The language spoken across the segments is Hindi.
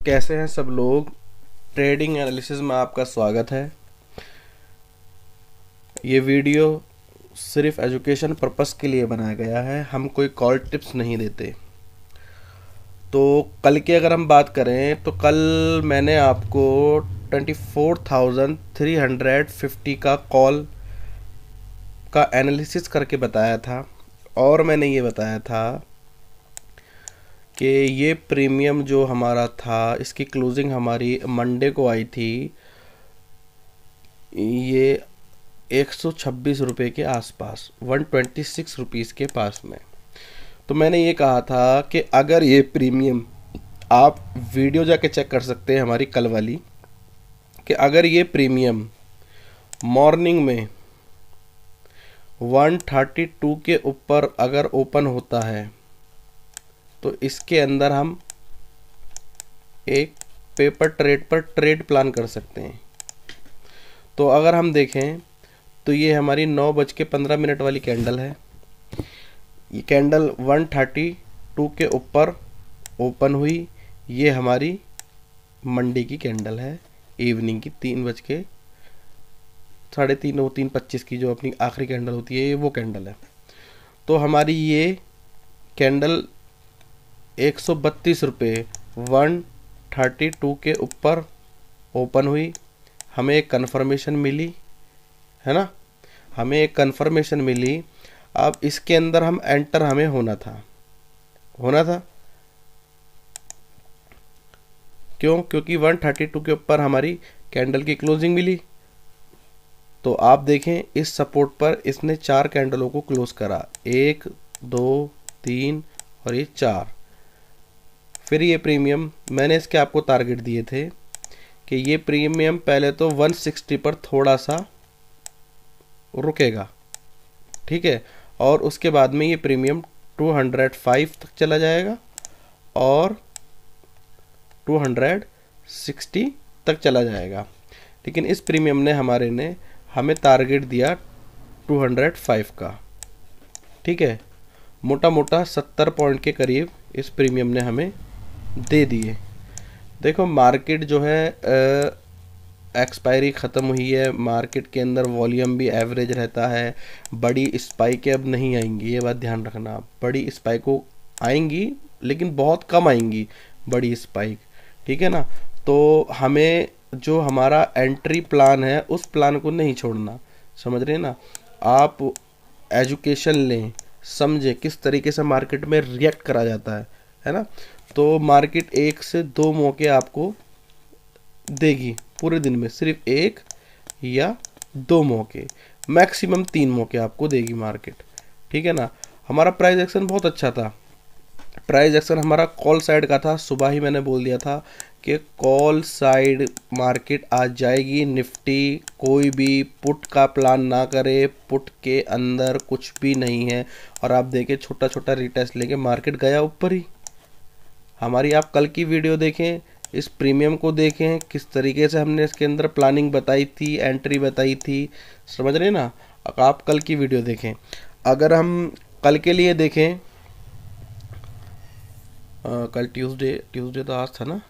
कैसे हैं सब लोग। ट्रेडिंग एनालिसिस में आपका स्वागत है। ये वीडियो सिर्फ एजुकेशन पर्पस के लिए बनाया गया है, हम कोई कॉल टिप्स नहीं देते। तो कल की अगर हम बात करें तो कल मैंने आपको 24,350 का कॉल का एनालिसिस करके बताया था, और मैंने ये बताया था कि ये प्रीमियम जो हमारा था इसकी क्लोजिंग हमारी मंडे को आई थी, ये 126 रुपये के आसपास, 126 रुपीज़ के पास में। तो मैंने ये कहा था कि अगर ये प्रीमियम, आप वीडियो जाके चेक कर सकते हैं हमारी कल वाली, कि अगर ये प्रीमियम मॉर्निंग में 132 के ऊपर अगर ओपन होता है तो इसके अंदर हम एक पेपर ट्रेड पर ट्रेड प्लान कर सकते हैं। तो अगर हम देखें तो ये हमारी 9:15 वाली कैंडल है। ये कैंडल 132 के ऊपर ओपन हुई, ये हमारी मंडे की कैंडल है, इवनिंग की 3:30 की जो अपनी आखिरी कैंडल होती है, ये वो कैंडल है। तो हमारी ये कैंडल 132 रुपये 132 के ऊपर ओपन हुई, हमें एक कन्फर्मेशन मिली है ना, हमें एक कन्फर्मेशन मिली। अब इसके अंदर हम एंटर हमें होना था क्यों? क्योंकि 132 के ऊपर हमारी कैंडल की क्लोजिंग मिली। तो आप देखें इस सपोर्ट पर इसने 4 कैंडलों को क्लोज करा, 1 2 3 और ये 4। फिर ये प्रीमियम मैंने इसके आपको टारगेट दिए थे कि ये प्रीमियम पहले तो 160 पर थोड़ा सा रुकेगा, ठीक है, और उसके बाद में ये प्रीमियम 205 तक चला जाएगा और 260 तक चला जाएगा। लेकिन इस प्रीमियम ने हमें टारगेट दिया 205 का, ठीक है, मोटा मोटा 70 पॉइंट के करीब इस प्रीमियम ने हमें दे दिए। देखो मार्केट जो है एक्सपायरी ख़त्म हुई है, मार्केट के अंदर वॉल्यूम भी एवरेज रहता है, बड़ी स्पाइकें अब नहीं आएंगी, ये बात ध्यान रखना। बड़ी स्पाइकों आएंगी लेकिन बहुत कम आएंगी बड़ी स्पाइक, ठीक है ना। तो हमें जो हमारा एंट्री प्लान है उस प्लान को नहीं छोड़ना, समझ रहे हैं ना। आप एजुकेशन लें, समझें किस तरीके से मार्केट में रिएक्ट करा जाता है ना। तो मार्केट 1 से 2 मौके आपको देगी पूरे दिन में, सिर्फ 1 या 2 मौके, मैक्सिमम 3 मौके आपको देगी मार्केट, ठीक है ना। हमारा प्राइस एक्शन बहुत अच्छा था। प्राइस एक्शन हमारा कॉल साइड का था, सुबह ही मैंने बोल दिया था कि कॉल साइड मार्केट आज जाएगी। निफ्टी कोई भी पुट का प्लान ना करे, पुट के अंदर कुछ भी नहीं है। और आप देखें छोटा छोटा रिटेस्ट लेके मार्केट गया ऊपर ही। हमारी आप कल की वीडियो देखें, इस प्रीमियम को देखें, किस तरीके से हमने इसके अंदर प्लानिंग बताई थी, एंट्री बताई थी, समझ रहे ना। आप कल की वीडियो देखें। अगर हम कल के लिए देखें, कल ट्यूसडे तो आज था ना,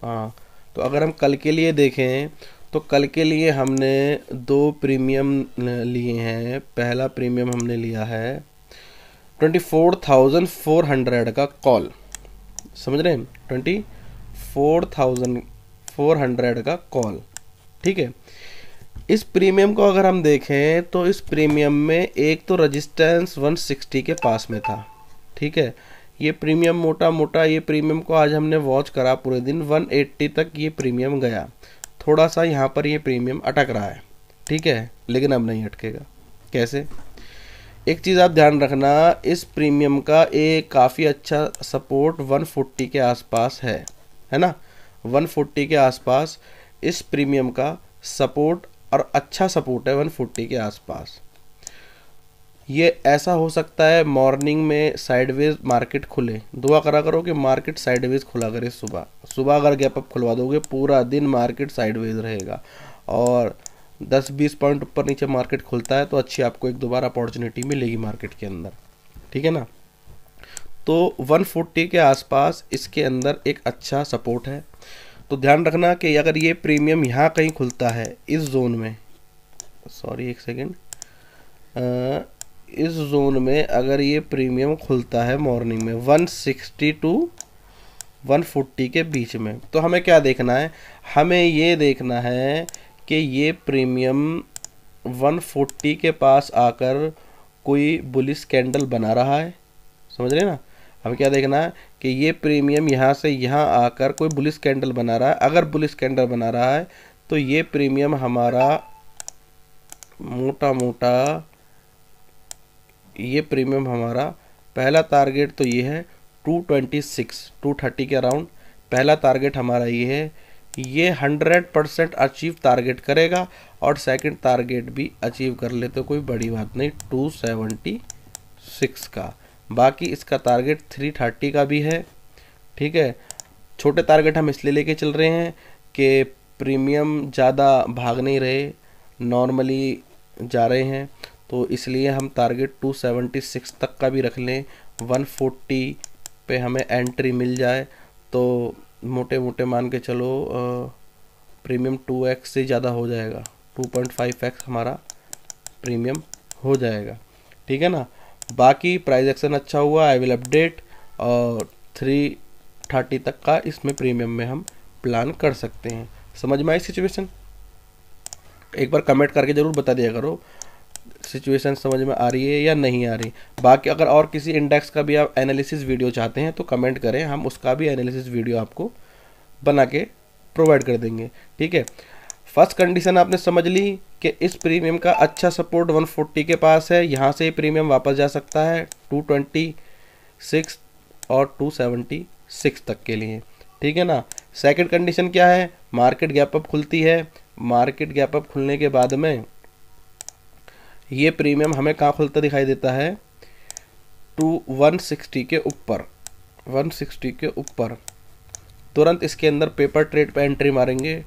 हाँ, तो अगर हम कल के लिए देखें तो कल के लिए हमने 2 प्रीमियम लिए हैं। पहला प्रीमियम हमने लिया है 24,400 का कॉल, समझ रहे हैं, 24,400 का कॉल, ठीक है। इस प्रीमियम को अगर हम देखें तो इस प्रीमियम में एक तो रजिस्टेंस 160 के पास में था, ठीक है। ये प्रीमियम मोटा मोटा, ये प्रीमियम को आज हमने वॉच करा पूरे दिन, 180 तक ये प्रीमियम गया। थोड़ा सा यहाँ पर ये प्रीमियम अटक रहा है, ठीक है, लेकिन अब नहीं अटकेगा। कैसे? एक चीज़ आप ध्यान रखना, इस प्रीमियम का एक काफ़ी अच्छा सपोर्ट 140 के आसपास है ना। 140 के आसपास इस प्रीमियम का सपोर्ट, और अच्छा सपोर्ट है 140 के आसपास। ये ऐसा हो सकता है मॉर्निंग में साइडवेज मार्केट खुले, दुआ करा करो कि मार्केट साइडवेज खुला करे। सुबह अगर गैप अप खुलवा दोगे पूरा दिन मार्केट साइडवेज रहेगा, और 10-20 पॉइंट ऊपर नीचे मार्केट खुलता है तो अच्छी आपको एक दोबारा अपॉर्चुनिटी मिलेगी मार्केट के अंदर, ठीक है ना। तो 140 के आसपास इसके अंदर एक अच्छा सपोर्ट है। तो ध्यान रखना कि अगर ये प्रीमियम यहाँ कहीं खुलता है इस जोन में, सॉरी एक सेकेंड, इस जोन में अगर ये प्रीमियम खुलता है मॉर्निंग में 160 टू 140 के बीच में, तो हमें क्या देखना है, हमें ये देखना है कि ये प्रीमियम 140 के पास आकर कोई बुलिश कैंडल बना रहा है, समझ रहे ना। हमें क्या देखना है कि ये प्रीमियम यहाँ से यहाँ आकर कोई बुलिश कैंडल बना रहा है। अगर बुलिश कैंडल बना रहा है तो ये प्रीमियम हमारा मोटा मोटा, ये प्रीमियम हमारा पहला टारगेट तो ये है 230 के अराउंड पहला टारगेट हमारा ये है। ये 100% अचीव टारगेट करेगा और सेकंड टारगेट भी अचीव कर ले तो कोई बड़ी बात नहीं 276 का। बाकी इसका टारगेट 330 का भी है, ठीक है। छोटे टारगेट हम इसलिए लेके चल रहे हैं कि प्रीमियम ज़्यादा भाग नहीं रहे, नॉर्मली जा रहे हैं, तो इसलिए हम टारगेट 276 तक का भी रख लें। 140 पे हमें एंट्री मिल जाए तो मोटे मोटे मान के चलो प्रीमियम 2x से ज़्यादा हो जाएगा, 2.5x हमारा प्रीमियम हो जाएगा, ठीक है ना। बाकी प्राइस एक्शन अच्छा हुआ, आई विल अपडेट, और 330 तक का इसमें प्रीमियम में हम प्लान कर सकते हैं। समझ में आई सिचुएशन? एक बार कमेंट करके ज़रूर बता दिया करो सिचुएशन समझ में आ रही है या नहीं आ रही। बाकी अगर और किसी इंडेक्स का भी आप एनालिसिस वीडियो चाहते हैं तो कमेंट करें, हम उसका भी एनालिसिस वीडियो आपको बना के प्रोवाइड कर देंगे, ठीक है। फर्स्ट कंडीशन आपने समझ ली कि इस प्रीमियम का अच्छा सपोर्ट 140 के पास है, यहाँ से प्रीमियम वापस जा सकता है 226 और 276 तक के लिए, ठीक है ना। सेकंड कंडीशन क्या है, मार्केट गैप अप खुलती है, मार्केट गैप अप खुलने के बाद में ये प्रीमियम हमें कहाँ खुलता दिखाई देता है, 160 के ऊपर, 160 के ऊपर। तुरंत इसके अंदर पेपर ट्रेड पे एंट्री मारेंगे।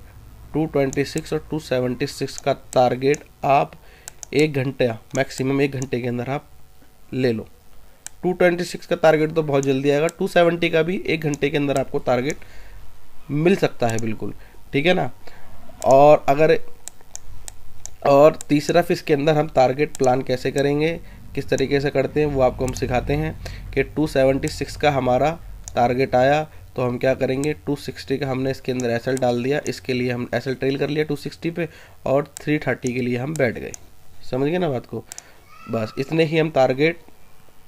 226 और 276 का टारगेट आप 1 घंटे, मैक्सिमम 1 घंटे के अंदर आप ले लो। 226 का टारगेट तो बहुत जल्दी आएगा, 270 का भी 1 घंटे के अंदर आपको टारगेट मिल सकता है, बिल्कुल, ठीक है ना। और तीसरा फिर इसके अंदर हम टारगेट प्लान कैसे करेंगे, किस तरीके से करते हैं वो आपको हम सिखाते हैं कि 276 का हमारा टारगेट आया तो हम क्या करेंगे, 260 का हमने इसके अंदर एसएल डाल दिया, इसके लिए हम एसएल ट्रेल कर लिया 260 पे, और 330 के लिए हम बैठ गए। समझ गए ना बात को? बस इतने ही हम टारगेट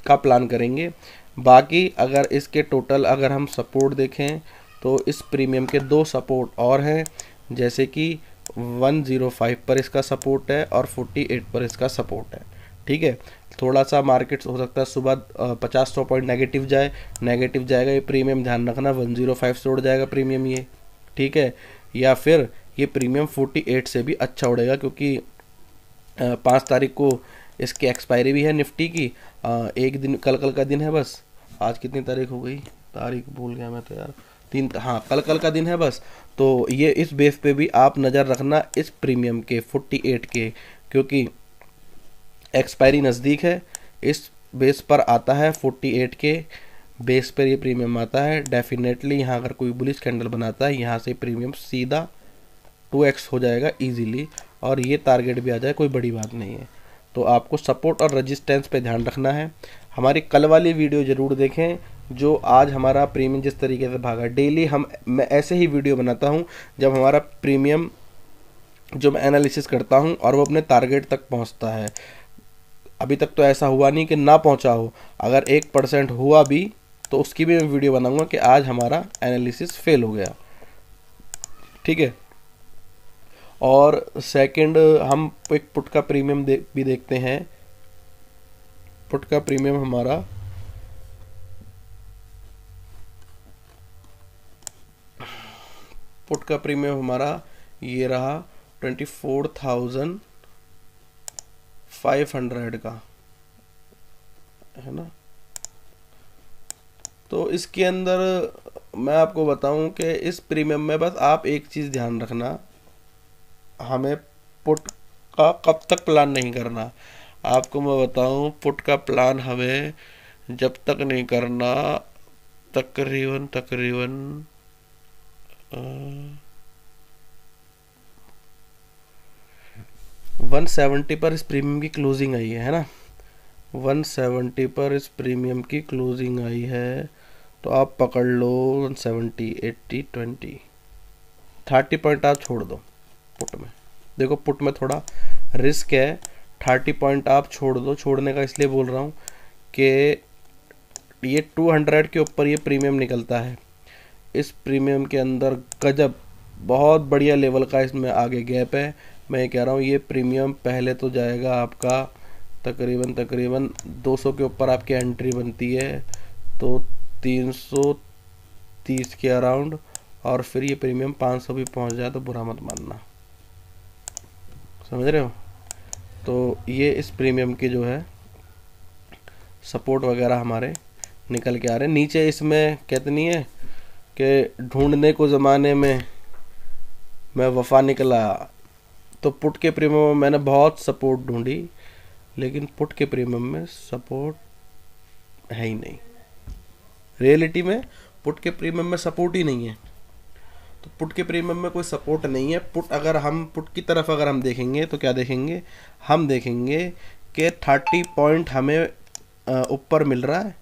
का प्लान करेंगे। बाकी अगर इसके टोटल अगर हम सपोर्ट देखें तो इस प्रीमियम के 2 सपोर्ट और हैं, जैसे कि 105 पर इसका सपोर्ट है और 48 पर इसका सपोर्ट है, ठीक है। थोड़ा सा मार्केट हो सकता है सुबह 50-100 पॉइंट नेगेटिव जाएगा ये प्रीमियम, ध्यान रखना 105 से उड़ जाएगा प्रीमियम ये, ठीक है। या फिर ये प्रीमियम 48 से भी अच्छा उड़ेगा, क्योंकि 5 तारीख को इसकी एक्सपायरी भी है निफ्टी की। एक दिन कल का दिन है बस। आज कितनी तारीख हो गई, तारीख भूल गया मैं तो यार, 3, हाँ कल का दिन है बस। तो ये इस बेस पे भी आप नज़र रखना इस प्रीमियम के 48 के, क्योंकि एक्सपायरी नज़दीक है। इस बेस पर आता है 48 के बेस पर ये प्रीमियम आता है। डेफिनेटली यहाँ अगर कोई बुलिश कैंडल बनाता है यहाँ से प्रीमियम सीधा 2x हो जाएगा इजीली, और ये टारगेट भी आ जाए कोई बड़ी बात नहीं है। तो आपको सपोर्ट और रेजिस्टेंस पे ध्यान रखना है। हमारी कल वाली वीडियो ज़रूर देखें जो आज हमारा प्रीमियम जिस तरीके से भागा। डेली मैं ऐसे ही वीडियो बनाता हूँ जब हमारा प्रीमियम जो मैं एनालिसिस करता हूँ और वो अपने टारगेट तक पहुँचता है। अभी तक तो ऐसा हुआ नहीं कि ना पहुँचा हो, अगर 1% हुआ भी तो उसकी भी मैं वीडियो बनाऊँगा कि आज हमारा एनालिसिस फेल हो गया, ठीक है। और सेकंड हम एक पुट का प्रीमियम भी देखते हैं। पुट का प्रीमियम हमारा ये रहा 24,500 का, है ना। तो इसके अंदर मैं आपको बताऊं कि इस प्रीमियम में बस आप एक चीज़ ध्यान रखना, हमें पुट का कब तक प्लान नहीं करना। आपको मैं बताऊं पुट का प्लान हमें जब तक नहीं करना, तकरीबन तकरीबन 170 पर इस प्रीमियम की क्लोजिंग आई है ना, 170 पर इस प्रीमियम की क्लोजिंग आई है, तो आप पकड़ लो 170, 80, 20, 30 पॉइंट आप छोड़ दो पुट में। देखो पुट में थोड़ा रिस्क है, 30 पॉइंट आप छोड़ दो। छोड़ने का इसलिए बोल रहा हूँ कि ये 200 के ऊपर ये प्रीमियम निकलता है। इस प्रीमियम के अंदर गजब बहुत बढ़िया लेवल का इसमें आगे गैप है। मैं ये कह रहा हूँ ये प्रीमियम पहले तो जाएगा आपका तकरीबन तकरीबन 200 के ऊपर आपकी एंट्री बनती है, तो 330 के अराउंड, और फिर ये प्रीमियम 500 भी पहुंच जाए तो बुरा मत मानना, समझ रहे हो। तो ये इस प्रीमियम के जो है सपोर्ट वगैरह हमारे निकल के आ रहे हैं। नीचे इसमें कितनी है कि ढूंढने को ज़माने में मैं वफा निकला, तो पुट के प्रीमियम में मैंने बहुत सपोर्ट ढूंढी, लेकिन पुट के प्रीमियम में सपोर्ट है ही नहीं। रियलिटी में पुट के प्रीमियम में सपोर्ट ही नहीं है। तो पुट के प्रीमियम में कोई सपोर्ट नहीं है। पुट अगर हम पुट की तरफ अगर हम देखेंगे तो क्या देखेंगे, हम देखेंगे कि 30 पॉइंट हमें ऊपर मिल रहा है।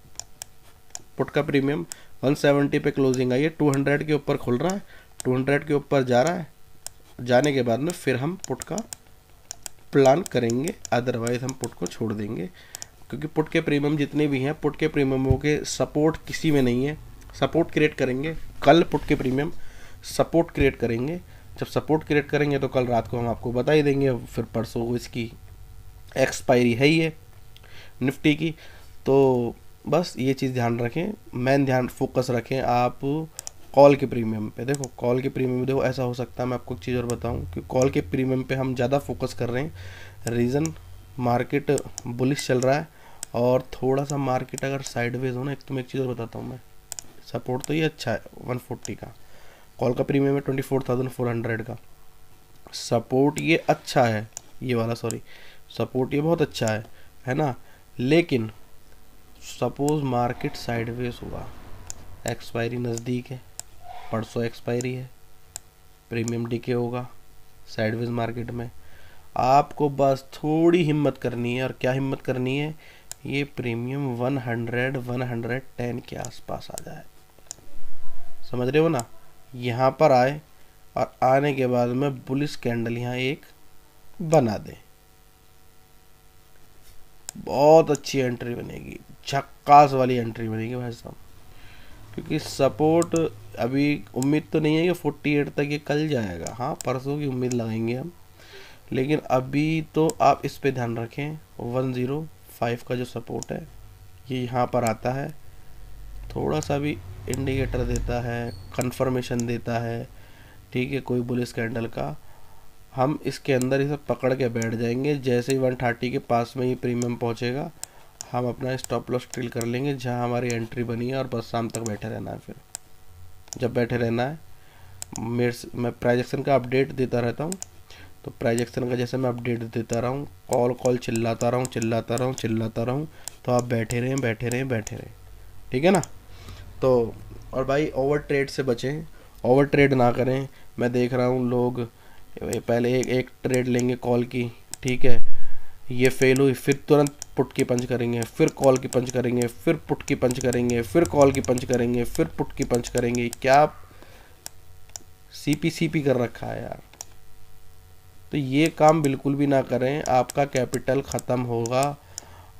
पुट का प्रीमियम 170 पे क्लोजिंग आई है, 200 के ऊपर खुल रहा है, 200 के ऊपर जा रहा है। जाने के बाद में फिर हम पुट का प्लान करेंगे, अदरवाइज हम पुट को छोड़ देंगे, क्योंकि पुट के प्रीमियम जितने भी हैं, पुट के प्रीमियमों के सपोर्ट किसी में नहीं है। सपोर्ट क्रिएट करेंगे कल, पुट के प्रीमियम सपोर्ट क्रिएट करेंगे। जब सपोर्ट क्रिएट करेंगे तो कल रात को हम आपको बता ही देंगे। फिर परसों को इसकी एक्सपायरी है ही है निफ्टी की। तो बस ये चीज़ ध्यान रखें, मेन ध्यान फोकस रखें आप कॉल के प्रीमियम पे। देखो कॉल के प्रीमियम देखो ऐसा हो सकता है, मैं आपको एक चीज़ और बताऊं कि कॉल के प्रीमियम पे हम ज़्यादा फोकस कर रहे हैं। रीज़न मार्केट बुलिश चल रहा है, और थोड़ा सा मार्केट अगर साइडवेज हो ना, एक तो मैं एक चीज़ और बताता हूँ मैं, सपोर्ट तो ये अच्छा है 140 का, कॉल का प्रीमियम है 24,400 का, सपोर्ट ये अच्छा है, ये वाला सॉरी, सपोर्ट ये बहुत अच्छा है ना। लेकिन सपोज मार्केट साइडवेज हुआ, एक्सपायरी नज़दीक है, परसों एक्सपायरी है, प्रीमियम डीके होगा साइडवेज मार्केट में, आपको बस थोड़ी हिम्मत करनी है। और क्या हिम्मत करनी है, ये प्रीमियम 110 के आसपास आ जाए, समझ रहे हो ना। यहाँ पर आए और आने के बाद में बुलिश कैंडल यहाँ एक बना दे, बहुत अच्छी एंट्री बनेगी, झक्कास वाली एंट्री बनेगी भाई साहब। क्योंकि सपोर्ट अभी उम्मीद तो नहीं है कि 48 तक ये कल जाएगा, हाँ परसों की उम्मीद लगाएंगे हम, लेकिन अभी तो आप इस पे ध्यान रखें। 105 का जो सपोर्ट है ये यहाँ पर आता है, थोड़ा सा भी इंडिकेटर देता है, कंफर्मेशन देता है, ठीक है, कोई बुलिश कैंडल का, हम इसके अंदर इसे पकड़ के बैठ जाएंगे। जैसे ही 130 के पास में ये प्रीमियम पहुँचेगा, हम अपना स्टॉप लॉस ड्रिल कर लेंगे जहाँ हमारी एंट्री बनी है, और बस शाम तक बैठे रहना है। फिर जब बैठे रहना है, मैं प्राइस एक्शन का अपडेट देता रहता हूँ, तो प्राइस एक्शन का जैसे मैं अपडेट देता रहा हूँ, कॉल चिल्लाता रहा हूँ, तो आप बैठे रहें, ठीक है ना। तो और भाई ओवर ट्रेड से बचें, ओवर ट्रेड ना करें। मैं देख रहा हूँ लोग पहले एक ट्रेड लेंगे कॉल की, ठीक है, ये फेल हुई, फिर तुरंत पुट की पंच करेंगे, फिर कॉल की पंच करेंगे, फिर पुट की पंच करेंगे, फिर कॉल की पंच करेंगे, फिर पुट की पंच करेंगे। क्या सीपी कर रखा है यार। तो ये काम बिल्कुल भी ना करें, आपका कैपिटल ख़त्म होगा।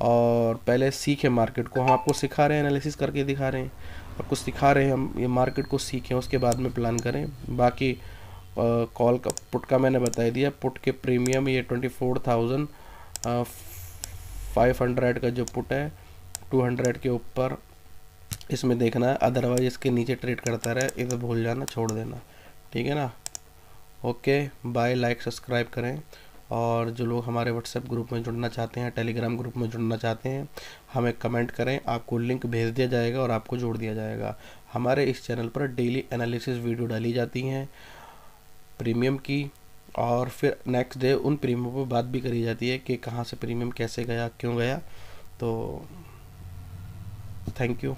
और पहले सीखें मार्केट को, हम आपको सिखा रहे हैं, एनालिसिस करके दिखा रहे हैं, आपको सिखा रहे हैं हम, ये मार्केट को सीखें, उसके बाद में प्लान करें। बाकी कॉल का पुट का मैंने बता दिया, पुट के प्रीमियम ये 24,500 का जो पुट है, 200 के ऊपर इसमें देखना है, अदरवाइज इसके नीचे ट्रेड करता रहे, इसे भूल जाना, छोड़ देना, ठीक है ना। ओके बाय, लाइक सब्सक्राइब करें। और जो लोग हमारे व्हाट्सएप ग्रुप में जुड़ना चाहते हैं, टेलीग्राम ग्रुप में जुड़ना चाहते हैं, हमें कमेंट करें, आपको लिंक भेज दिया जाएगा और आपको जोड़ दिया जाएगा। हमारे इस चैनल पर डेली एनालिसिस वीडियो डाली जाती हैं प्रीमियम की, और फिर नेक्स्ट डे उन प्रीमियम पर बात भी करी जाती है कि कहाँ से प्रीमियम कैसे गया, क्यों गया। तो थैंक यू।